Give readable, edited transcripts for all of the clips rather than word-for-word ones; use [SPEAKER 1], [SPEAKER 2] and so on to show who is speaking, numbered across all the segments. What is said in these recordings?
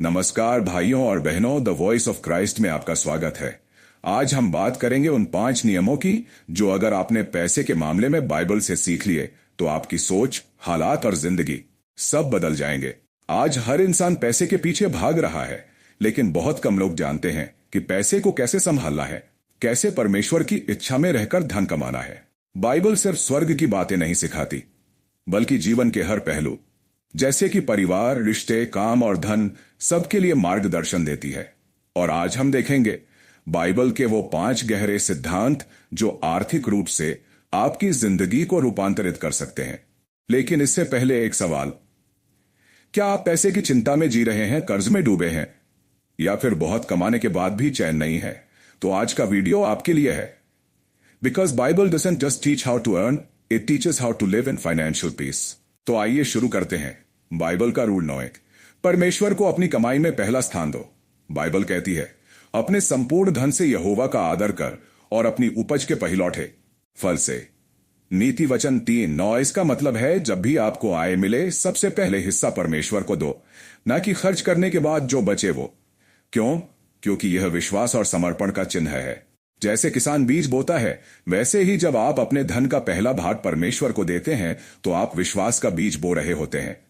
[SPEAKER 1] नमस्कार भाइयों और बहनों, द वॉइस ऑफ क्राइस्ट में आपका स्वागत है। आज हम बात करेंगे उन 5 नियमों की जो अगर आपने पैसे के मामले में बाइबल से सीख लिए तो आपकी सोच, हालात और जिंदगी सब बदल जाएंगे। आज हर इंसान पैसे के पीछे भाग रहा है, लेकिन बहुत कम लोग जानते हैं कि पैसे को कैसे संभालना है, कैसे परमेश्वर की इच्छा में रहकर धन कमाना है। बाइबल सिर्फ स्वर्ग की बातें नहीं सिखाती, बल्कि जीवन के हर पहलू जैसे कि परिवार, रिश्ते, काम और धन सबके लिए मार्गदर्शन देती है। और आज हम देखेंगे बाइबल के वो 5 गहरे सिद्धांत जो आर्थिक रूप से आपकी जिंदगी को रूपांतरित कर सकते हैं। लेकिन इससे पहले एक सवाल, क्या आप पैसे की चिंता में जी रहे हैं, कर्ज में डूबे हैं, या फिर बहुत कमाने के बाद भी चैन नहीं है? तो आज का वीडियो आपके लिए है। Because Bible doesn't just teach how to earn, it teaches how to live in financial peace. तो आइए शुरू करते हैं। बाइबल का रूल 9, परमेश्वर को अपनी कमाई में पहला स्थान दो। बाइबल कहती है, अपने संपूर्ण धन से यहोवा का आदर कर और अपनी उपज के पहिलौठे फल से। नीति वचन 3:9, इसका मतलब है जब भी आपको आय मिले सबसे पहले हिस्सा परमेश्वर को दो, ना कि खर्च करने के बाद जो बचे वो। क्यों? क्योंकि यह विश्वास और समर्पण का चिन्ह है। जैसे किसान बीज बोता है, वैसे ही जब आप अपने धन का पहला भाग परमेश्वर को देते हैं तो आप विश्वास का बीज बो रहे होते हैं।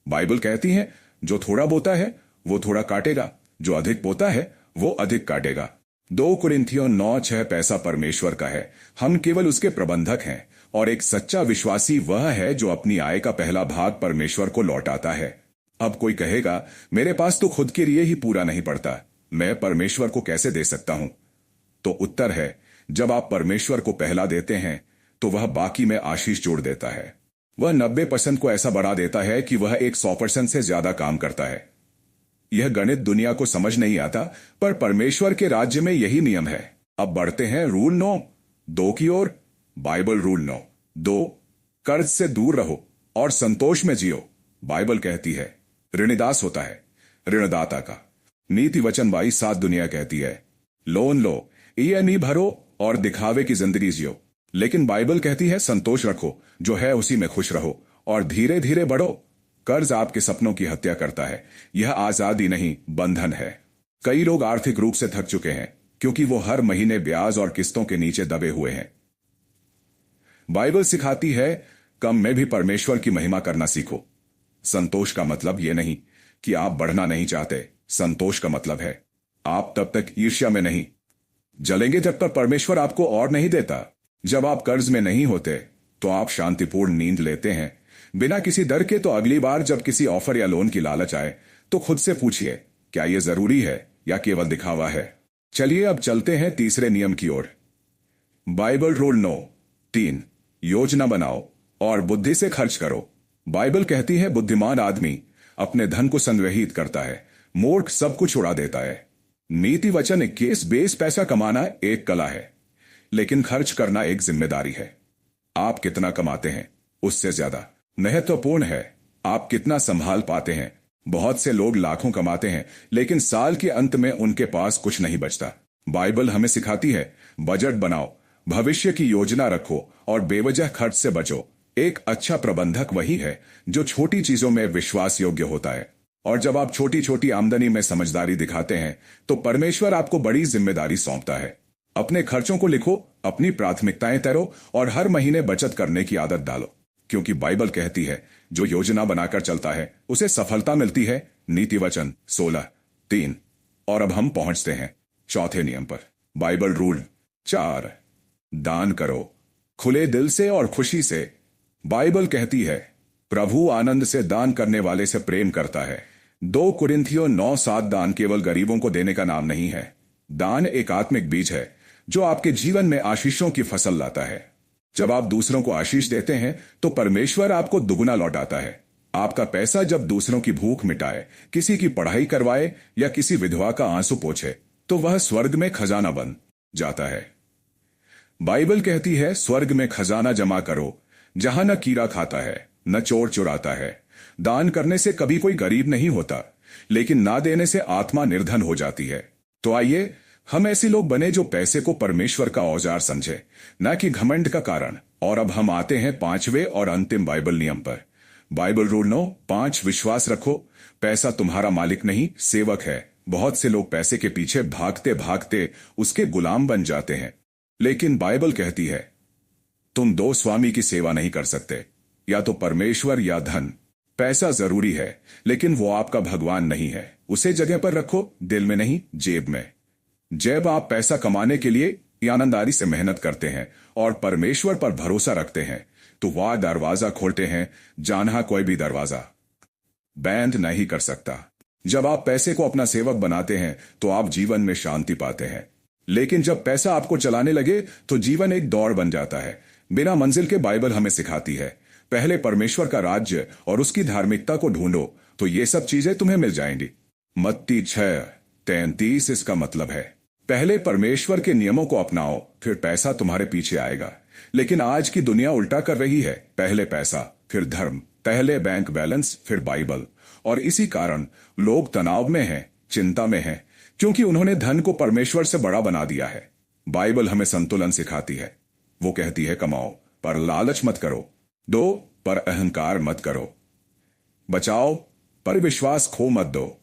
[SPEAKER 1] बाइबल कहती है, जो थोड़ा बोता है वो थोड़ा काटेगा, जो अधिक बोता है वो अधिक काटेगा। 2 कुरिन्थियों 9:6, पैसा परमेश्वर का है, हम केवल उसके प्रबंधक हैं, और एक सच्चा विश्वासी वह है जो अपनी आय का पहला भाग परमेश्वर को लौटाता है। अब कोई कहेगा, मेरे पास तो खुद के लिए ही पूरा नहीं पड़ता, मैं परमेश्वर को कैसे दे सकता हूं? तो उत्तर है, जब आप परमेश्वर को पहला देते हैं तो वह बाकी में आशीष जोड़ देता है। वह 90% को ऐसा बढ़ा देता है कि वह 100% से ज्यादा काम करता है। यह गणित दुनिया को समझ नहीं आता, पर परमेश्वर के राज्य में यही नियम है। अब बढ़ते हैं रूल 9, 2 की ओर। बाइबल रूल 9, 2, कर्ज से दूर रहो और संतोष में जियो। बाइबल कहती है, ऋणदास होता है ऋणदाता का। नीति वचन 22:7, दुनिया कहती है, लोन लो, EMI भरो और दिखावे की जिंदगी जियो। लेकिन बाइबल कहती है, संतोष रखो, जो है उसी में खुश रहो और धीरे धीरे बढ़ो। कर्ज आपके सपनों की हत्या करता है, यह आजादी नहीं, बंधन है। कई लोग आर्थिक रूप से थक चुके हैं क्योंकि वो हर महीने ब्याज और किस्तों के नीचे दबे हुए हैं। बाइबल सिखाती है, कम में भी परमेश्वर की महिमा करना सीखो। संतोष का मतलब यह नहीं कि आप बढ़ना नहीं चाहते। संतोष का मतलब है, आप तब तक ईर्ष्या में नहीं जलेंगे जब तक परमेश्वर आपको और नहीं देता। जब आप कर्ज में नहीं होते तो आप शांतिपूर्ण नींद लेते हैं, बिना किसी डर के। तो अगली बार जब किसी ऑफर या लोन की लालच आए तो खुद से पूछिए, क्या यह जरूरी है या केवल दिखावा है? चलिए अब चलते हैं तीसरे नियम की ओर। बाइबल रूल 9, 3, योजना बनाओ और बुद्धि से खर्च करो। बाइबल कहती है, बुद्धिमान आदमी अपने धन को संग्रहित करता है, मूर्ख सब कुछ उड़ा देता है। नीति वचन 21, बेस पैसा कमाना एक कला है, लेकिन खर्च करना एक जिम्मेदारी है। आप कितना कमाते हैं उससे ज्यादा महत्वपूर्ण है आप कितना संभाल पाते हैं। बहुत से लोग लाखों कमाते हैं, लेकिन साल के अंत में उनके पास कुछ नहीं बचता। बाइबल हमें सिखाती है, बजट बनाओ, भविष्य की योजना रखो और बेवजह खर्च से बचो। एक अच्छा प्रबंधक वही है जो छोटी चीजों में विश्वास योग्य होता है। और जब आप छोटी छोटी आमदनी में समझदारी दिखाते हैं तो परमेश्वर आपको बड़ी जिम्मेदारी सौंपता है। अपने खर्चों को लिखो, अपनी प्राथमिकताएं तैरो और हर महीने बचत करने की आदत डालो, क्योंकि बाइबल कहती है, जो योजना बनाकर चलता है उसे सफलता मिलती है। नीति वचन 16:3। और अब हम पहुंचते हैं चौथे नियम पर। बाइबल रूल 4, दान करो खुले दिल से और खुशी से। बाइबल कहती है, प्रभु आनंद से दान करने वाले से प्रेम करता है। 2 कुरिन्थियों 9:7, दान केवल गरीबों को देने का नाम नहीं है। दान एक आत्मिक बीज है जो आपके जीवन में आशीषों की फसल लाता है। जब आप दूसरों को आशीष देते हैं तो परमेश्वर आपको दुगना लौटाता है। आपका पैसा जब दूसरों की भूख मिटाए, किसी की पढ़ाई करवाए या किसी विधवा का आंसू पोंछे, तो वह स्वर्ग में खजाना बन जाता है। बाइबल कहती है, स्वर्ग में खजाना जमा करो जहां न कीड़ा खाता है न चोर चुराता है। दान करने से कभी कोई गरीब नहीं होता, लेकिन ना देने से आत्मा निर्धन हो जाती है। तो आइए हम ऐसे लोग बने जो पैसे को परमेश्वर का औजार समझे, न कि घमंड का कारण। और अब हम आते हैं 5वें और अंतिम बाइबल नियम पर। बाइबल रूल 9, 5, विश्वास रखो, पैसा तुम्हारा मालिक नहीं, सेवक है। बहुत से लोग पैसे के पीछे भागते भागते उसके गुलाम बन जाते हैं। लेकिन बाइबल कहती है तुम दो स्वामी की सेवा नहीं कर सकते, या तो परमेश्वर या धन। पैसा जरूरी है, लेकिन वो आपका भगवान नहीं है। उसे जगह पर रखो, दिल में नहीं, जेब में। जब आप पैसा कमाने के लिए ईमानदारी से मेहनत करते हैं और परमेश्वर पर भरोसा रखते हैं, तो वह दरवाजा खोलते हैं जहां कोई भी दरवाजा बंद नहीं कर सकता। जब आप पैसे को अपना सेवक बनाते हैं तो आप जीवन में शांति पाते हैं। लेकिन जब पैसा आपको चलाने लगे तो जीवन एक दौड़ बन जाता है बिना मंजिल के। बाइबल हमें सिखाती है पहले परमेश्वर का राज्य और उसकी धार्मिकता को ढूंढो तो ये सब चीजें तुम्हें मिल जाएंगी। मत्ती 6:33 इसका मतलब है पहले परमेश्वर के नियमों को अपनाओ, फिर पैसा तुम्हारे पीछे आएगा। लेकिन आज की दुनिया उल्टा कर रही है, पहले पैसा फिर धर्म, पहले बैंक बैलेंस फिर बाइबल। और इसी कारण लोग तनाव में हैं, चिंता में हैं, क्योंकि उन्होंने धन को परमेश्वर से बड़ा बना दिया है। बाइबल हमें संतुलन सिखाती है। वो कहती है कमाओ पर लालच मत करो, दो पर अहंकार मत करो, बचाओ पर विश्वास खो मत दो।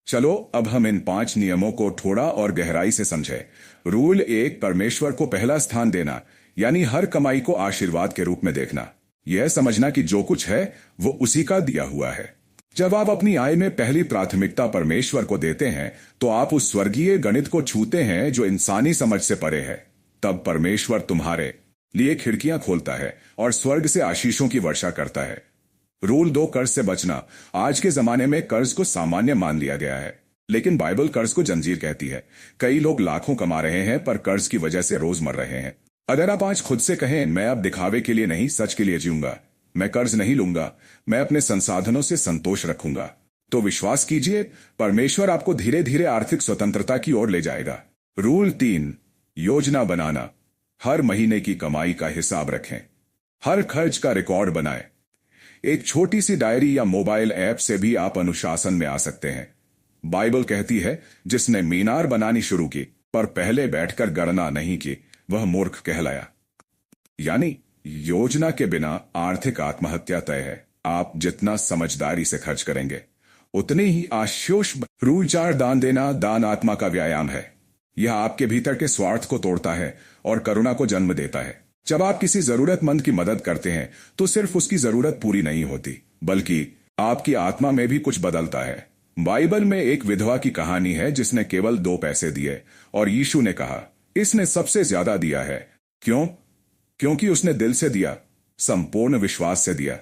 [SPEAKER 1] चलो अब हम इन 5 नियमों को थोड़ा और गहराई से समझें। रूल 1, परमेश्वर को पहला स्थान देना, यानी हर कमाई को आशीर्वाद के रूप में देखना। यह समझना कि जो कुछ है वो उसी का दिया हुआ है। जब आप अपनी आय में पहली प्राथमिकता परमेश्वर को देते हैं तो आप उस स्वर्गीय गणित को छूते हैं जो इंसानी समझ से परे है। तब परमेश्वर तुम्हारे लिए खिड़कियां खोलता है और स्वर्ग से आशीषों की वर्षा करता है। रूल 2, कर्ज से बचना। आज के जमाने में कर्ज को सामान्य मान लिया गया है, लेकिन बाइबल कर्ज को जंजीर कहती है। कई लोग लाखों कमा रहे हैं पर कर्ज की वजह से रोज मर रहे हैं। अगर आप आज खुद से कहें मैं अब दिखावे के लिए नहीं सच के लिए जीऊंगा, मैं कर्ज नहीं लूंगा, मैं अपने संसाधनों से संतोष रखूंगा, तो विश्वास कीजिए परमेश्वर आपको धीरे धीरे आर्थिक स्वतंत्रता की ओर ले जाएगा। रूल 3, योजना बनाना। हर महीने की कमाई का हिसाब रखें, हर खर्च का रिकॉर्ड बनाएं। एक छोटी सी डायरी या मोबाइल ऐप से भी आप अनुशासन में आ सकते हैं। बाइबल कहती है जिसने मीनार बनानी शुरू की पर पहले बैठकर गणना नहीं की, वह मूर्ख कहलाया। यानी योजना के बिना आर्थिक आत्महत्या तय है। आप जितना समझदारी से खर्च करेंगे उतनी ही आशोष। रूल 4, दान देना। दान आत्मा का व्यायाम है। यह आपके भीतर के स्वार्थ को तोड़ता है और करुणा को जन्म देता है। जब आप किसी जरूरतमंद की मदद करते हैं तो सिर्फ उसकी जरूरत पूरी नहीं होती, बल्कि आपकी आत्मा में भी कुछ बदलता है। बाइबल में एक विधवा की कहानी है जिसने केवल 2 पैसे दिए और यीशु ने कहा इसने सबसे ज्यादा दिया है। क्यों? क्योंकि उसने दिल से दिया, संपूर्ण विश्वास से दिया।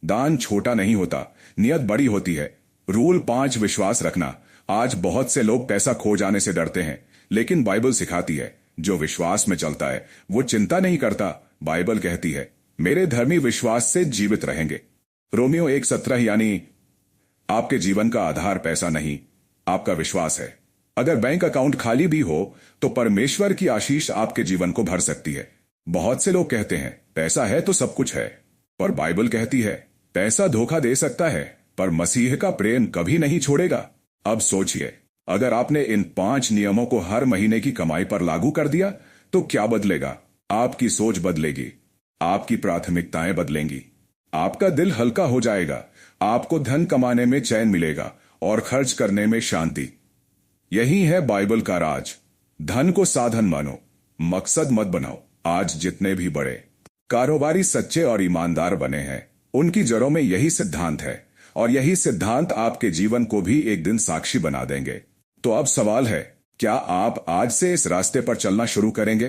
[SPEAKER 1] दान छोटा नहीं होता, नियत बड़ी होती है। रूल 5, विश्वास रखना। आज बहुत से लोग पैसा खो जाने से डरते हैं, लेकिन बाइबल सिखाती है जो विश्वास में चलता है वो चिंता नहीं करता। बाइबल कहती है मेरे धर्मी विश्वास से जीवित रहेंगे। रोमियो 1:17, यानी आपके जीवन का आधार पैसा नहीं, आपका विश्वास है। अगर बैंक अकाउंट खाली भी हो तो परमेश्वर की आशीष आपके जीवन को भर सकती है। बहुत से लोग कहते हैं पैसा है तो सब कुछ है, पर बाइबल कहती है पैसा धोखा दे सकता है पर मसीह का प्रेम कभी नहीं छोड़ेगा। अब सोचिए, अगर आपने इन 5 नियमों को हर महीने की कमाई पर लागू कर दिया तो क्या बदलेगा? आपकी सोच बदलेगी, आपकी प्राथमिकताएं बदलेंगी, आपका दिल हल्का हो जाएगा, आपको धन कमाने में चैन मिलेगा और खर्च करने में शांति। यही है बाइबल का राज। धन को साधन मानो, मकसद मत बनाओ। आज जितने भी बड़े कारोबारी सच्चे और ईमानदार बने हैं उनकी जड़ों में यही सिद्धांत है, और यही सिद्धांत आपके जीवन को भी एक दिन साक्षी बना देंगे। तो अब सवाल है, क्या आप आज से इस रास्ते पर चलना शुरू करेंगे?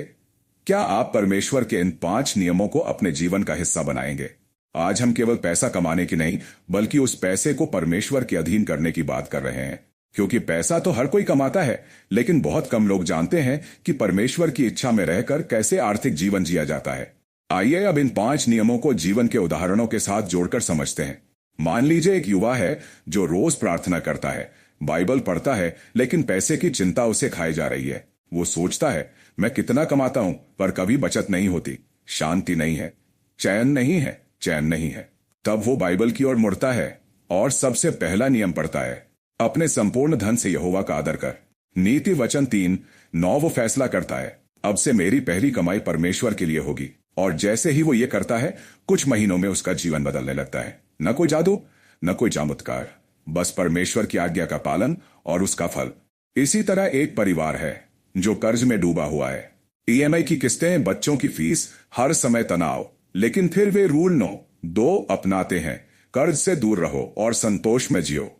[SPEAKER 1] क्या आप परमेश्वर के इन 5 नियमों को अपने जीवन का हिस्सा बनाएंगे? आज हम केवल पैसा कमाने की नहीं, बल्कि उस पैसे को परमेश्वर के अधीन करने की बात कर रहे हैं। क्योंकि पैसा तो हर कोई कमाता है, लेकिन बहुत कम लोग जानते हैं कि परमेश्वर की इच्छा में रहकर कैसे आर्थिक जीवन जिया जाता है। आइए अब इन 5 नियमों को जीवन के उदाहरणों के साथ जोड़कर समझते हैं। मान लीजिए एक युवा है जो रोज प्रार्थना करता है, बाइबल पढ़ता है, लेकिन पैसे की चिंता उसे खाई जा रही है। वो सोचता है मैं कितना कमाता हूं पर कभी बचत नहीं होती, शांति नहीं है, चैन नहीं है, चैन नहीं है। तब वो बाइबल की ओर मुड़ता है और सबसे पहला नियम पढ़ता है, अपने संपूर्ण धन से यहोवा का आदर कर। नीति वचन 3:9 वो फैसला करता है अब से मेरी पहली कमाई परमेश्वर के लिए होगी। और जैसे ही वो ये करता है कुछ महीनों में उसका जीवन बदलने लगता है। न कोई जादू, न कोई चमत्कार, बस परमेश्वर की आज्ञा का पालन और उसका फल। इसी तरह एक परिवार है जो कर्ज में डूबा हुआ है। ईएमआई की किस्तें, बच्चों की फीस, हर समय तनाव, लेकिन फिर वे रूल 9-2 अपनाते हैं। कर्ज से दूर रहो और संतोष में जियो।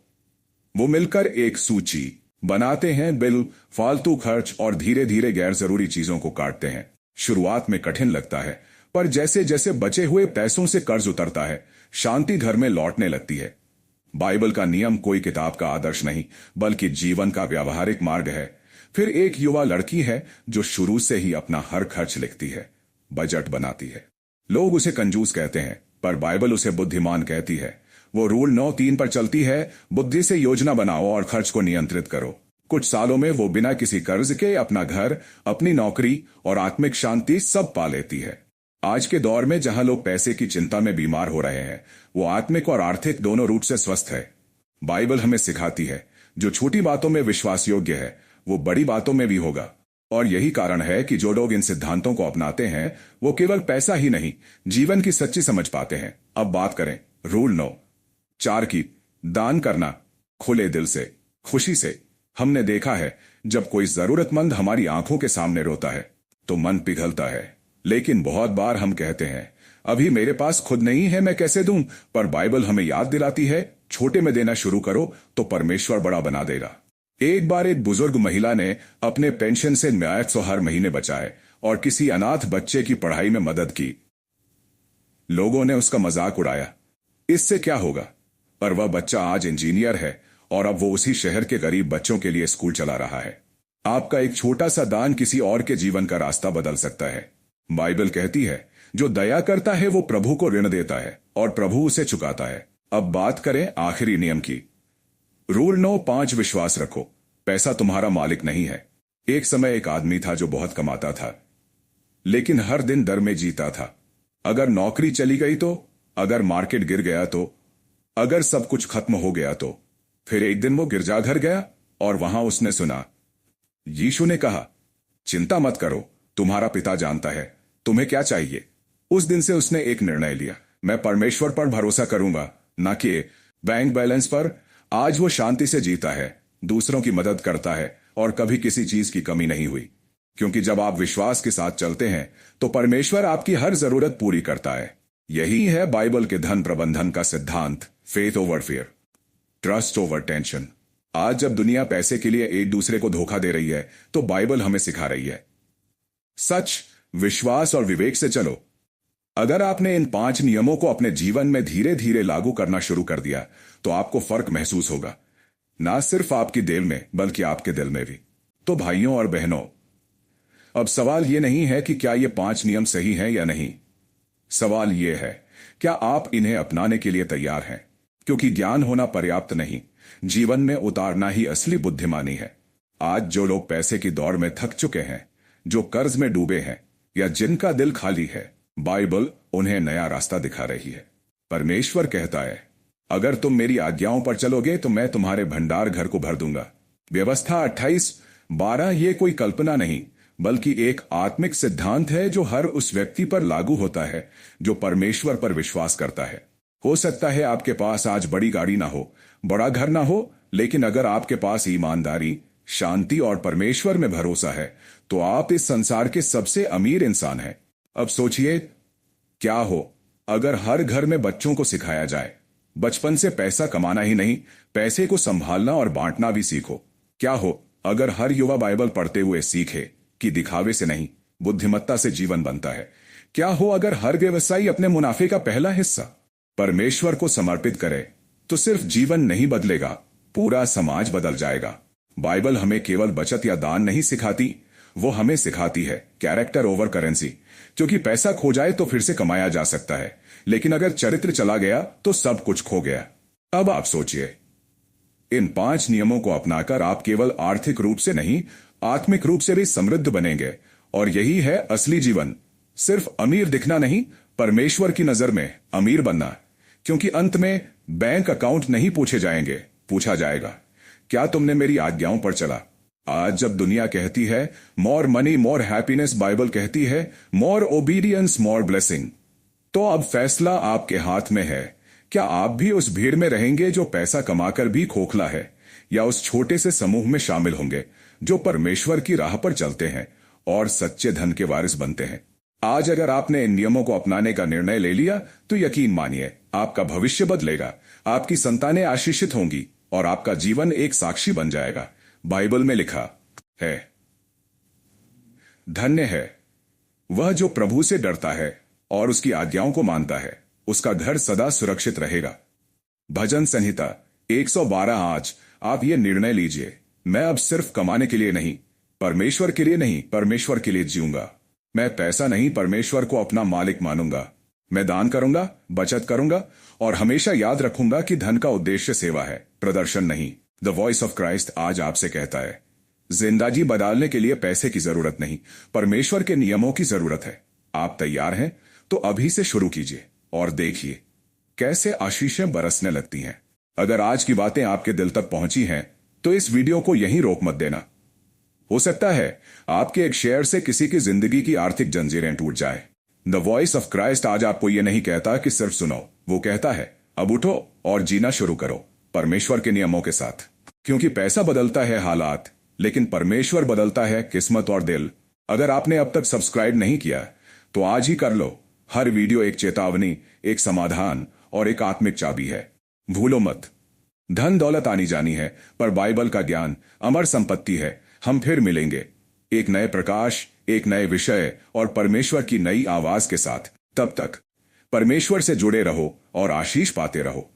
[SPEAKER 1] वो मिलकर एक सूची बनाते हैं, बिल, फालतू खर्च और धीरे धीरे गैर जरूरी चीजों को काटते हैं। शुरुआत में कठिन लगता है, पर जैसे जैसे बचे हुए पैसों से कर्ज उतरता है, शांति घर में लौटने लगती है। बाइबल का नियम कोई किताब का आदर्श नहीं, बल्कि जीवन का व्यावहारिक मार्ग है। फिर एक युवा लड़की है जो शुरू से ही अपना हर खर्च लिखती है, बजट बनाती है। लोग उसे कंजूस कहते हैं, पर बाइबल उसे बुद्धिमान कहती है। वो रूल 9-3 पर चलती है, बुद्धि से योजना बनाओ और खर्च को नियंत्रित करो। कुछ सालों में वो बिना किसी कर्ज के अपना घर, अपनी नौकरी और आत्मिक शांति सब पा लेती है। आज के दौर में जहां लोग पैसे की चिंता में बीमार हो रहे हैं, वो आत्मिक और आर्थिक दोनों रूप से स्वस्थ है। बाइबल हमें सिखाती है, जो छोटी बातों में विश्वास योग्य है वो बड़ी बातों में भी होगा। और यही कारण है कि जो लोग इन सिद्धांतों को अपनाते हैं वो केवल पैसा ही नहीं, जीवन की सच्ची समझ पाते हैं। अब बात करें रूल 9-4 की, दान करना खुले दिल से, खुशी से। हमने देखा है जब कोई जरूरतमंद हमारी आंखों के सामने रोता है तो मन पिघलता है, लेकिन बहुत बार हम कहते हैं अभी मेरे पास खुद नहीं है, मैं कैसे दूं। पर बाइबल हमें याद दिलाती है, छोटे में देना शुरू करो तो परमेश्वर बड़ा बना देगा। एक बार एक बुजुर्ग महिला ने अपने पेंशन से 900 हर महीने बचाए और किसी अनाथ बच्चे की पढ़ाई में मदद की। लोगों ने उसका मजाक उड़ाया, इससे क्या होगा, पर वह बच्चा आज इंजीनियर है और अब वो उसी शहर के गरीब बच्चों के लिए स्कूल चला रहा है। आपका एक छोटा सा दान किसी और के जीवन का रास्ता बदल सकता है। बाइबल कहती है, जो दया करता है वो प्रभु को ऋण देता है और प्रभु उसे चुकाता है। अब बात करें आखिरी नियम की। रूल 9-5 विश्वास रखो, पैसा तुम्हारा मालिक नहीं है। एक समय एक आदमी था जो बहुत कमाता था, लेकिन हर दिन डर में जीता था। अगर नौकरी चली गई तो, अगर मार्केट गिर गया तो, अगर सब कुछ खत्म हो गया तो। फिर एक दिन वो गिरजाघर गया और वहां उसने सुना, यीशु ने कहा, चिंता मत करो, तुम्हारा पिता जानता है तुम्हें क्या चाहिए। उस दिन से उसने एक निर्णय लिया, मैं परमेश्वर पर भरोसा करूंगा, ना कि बैंक बैलेंस पर। आज वो शांति से जीता है, दूसरों की मदद करता है और कभी किसी चीज की कमी नहीं हुई। क्योंकि जब आप विश्वास के साथ चलते हैं तो परमेश्वर आपकी हर जरूरत पूरी करता है। यही है बाइबल के धन प्रबंधन का सिद्धांत, faith over fear, trust over tension. आज जब दुनिया पैसे के लिए एक दूसरे को धोखा दे रही है तो बाइबल हमें सिखा रही है, सच, विश्वास और विवेक से चलो। अगर आपने इन 5 नियमों को अपने जीवन में धीरे धीरे लागू करना शुरू कर दिया तो आपको फर्क महसूस होगा, ना सिर्फ आपकी दिल में बल्कि आपके दिल में भी। तो भाइयों और बहनों, अब सवाल यह नहीं है कि क्या ये 5 नियम सही हैं या नहीं। सवाल यह है, क्या आप इन्हें अपनाने के लिए तैयार हैं। क्योंकि ज्ञान होना पर्याप्त नहीं, जीवन में उतारना ही असली बुद्धिमानी है। आज जो लोग पैसे की दौड़ में थक चुके हैं, जो कर्ज में डूबे हैं या जिनका दिल खाली है, बाइबल उन्हें नया रास्ता दिखा रही है। परमेश्वर कहता है, अगर तुम मेरी आज्ञाओं पर चलोगे तो मैं तुम्हारे भंडार घर को भर दूंगा। व्यवस्था 28-12 ये कोई कल्पना नहीं, बल्कि एक आत्मिक सिद्धांत है जो हर उस व्यक्ति पर लागू होता है जो परमेश्वर पर विश्वास करता है। हो सकता है आपके पास आज बड़ी गाड़ी ना हो, बड़ा घर ना हो, लेकिन अगर आपके पास ईमानदारी, शांति और परमेश्वर में भरोसा है तो आप इस संसार के सबसे अमीर इंसान हैं। अब सोचिए, क्या हो अगर हर घर में बच्चों को सिखाया जाए, बचपन से पैसा कमाना ही नहीं, पैसे को संभालना और बांटना भी सीखो। क्या हो अगर हर युवा बाइबल पढ़ते हुए सीखे कि दिखावे से नहीं, बुद्धिमत्ता से जीवन बनता है। क्या हो अगर हर व्यवसायी अपने मुनाफे का पहला हिस्सा परमेश्वर को समर्पित करे, तो सिर्फ जीवन नहीं बदलेगा, पूरा समाज बदल जाएगा। बाइबल हमें केवल बचत या दान नहीं सिखाती, वो हमें सिखाती है कैरेक्टर ओवर करेंसी। क्योंकि पैसा खो जाए तो फिर से कमाया जा सकता है, लेकिन अगर चरित्र चला गया तो सब कुछ खो गया। अब आप सोचिए, इन 5 नियमों को अपनाकर आप केवल आर्थिक रूप से नहीं, आत्मिक रूप से भी समृद्ध बनेंगे। और यही है असली जीवन, सिर्फ अमीर दिखना नहीं, परमेश्वर की नजर में अमीर बनना। क्योंकि अंत में बैंक अकाउंट नहीं पूछे जाएंगे, पूछा जाएगा, क्या तुमने मेरी आज्ञाओं पर चला। आज जब दुनिया कहती है more money more happiness, Bible कहती है मोर ओबीडियंस मोर ब्लेसिंग। तो अब फैसला आपके हाथ में है क्या आप भी उस भीड़ में रहेंगे जो पैसा कमाकर भी खोखला है, या उस छोटे से समूह में शामिल होंगे जो परमेश्वर की राह पर चलते हैं और सच्चे धन के वारिस बनते हैं? आज अगर आपने इन नियमों को अपनाने का निर्णय ले लिया तो यकीन मानिए आपका भविष्य बदलेगा, आपकी संतानें आशीषित होंगी और आपका जीवन एक साक्षी बन जाएगा। बाइबल में लिखा है, धन्य है वह जो प्रभु से डरता है और उसकी आज्ञाओं को मानता है, उसका घर सदा सुरक्षित रहेगा। भजन संहिता 112। आज आप ये निर्णय लीजिए, मैं अब सिर्फ कमाने के लिए नहीं, परमेश्वर के लिए नहीं, परमेश्वर के लिए जीऊंगा। मैं पैसा नहीं, परमेश्वर को अपना मालिक मानूंगा। मैं दान करूंगा, बचत करूंगा और हमेशा याद रखूंगा कि धन का उद्देश्य सेवा है, प्रदर्शन नहीं। द वॉइस ऑफ क्राइस्ट आज आपसे कहता है, जिंदगी बदलने के लिए पैसे की जरूरत नहीं, परमेश्वर के नियमों की जरूरत है। आप तैयार हैं तो अभी से शुरू कीजिए और देखिए कैसे आशीषें बरसने लगती हैं। अगर आज की बातें आपके दिल तक पहुंची हैं तो इस वीडियो को यहीं रोक मत देना। हो सकता है आपके एक शेयर से किसी की जिंदगी की आर्थिक जंजीरें टूट जाए। द वॉइस ऑफ क्राइस्ट आज आपको यह नहीं कहता कि सिर्फ सुनो, वो कहता है अब उठो और जीना शुरू करो परमेश्वर के नियमों के साथ। क्योंकि पैसा बदलता है हालात, लेकिन परमेश्वर बदलता है किस्मत और दिल। अगर आपने अब तक सब्सक्राइब नहीं किया तो आज ही कर लो। हर वीडियो एक चेतावनी, एक समाधान और एक आत्मिक चाबी है। भूलो मत, धन दौलत आनी जानी है, पर बाइबल का ज्ञान अमर संपत्ति है। हम फिर मिलेंगे एक नए प्रकाश, एक नए विषय और परमेश्वर की नई आवाज के साथ। तब तक परमेश्वर से जुड़े रहो और आशीष पाते रहो।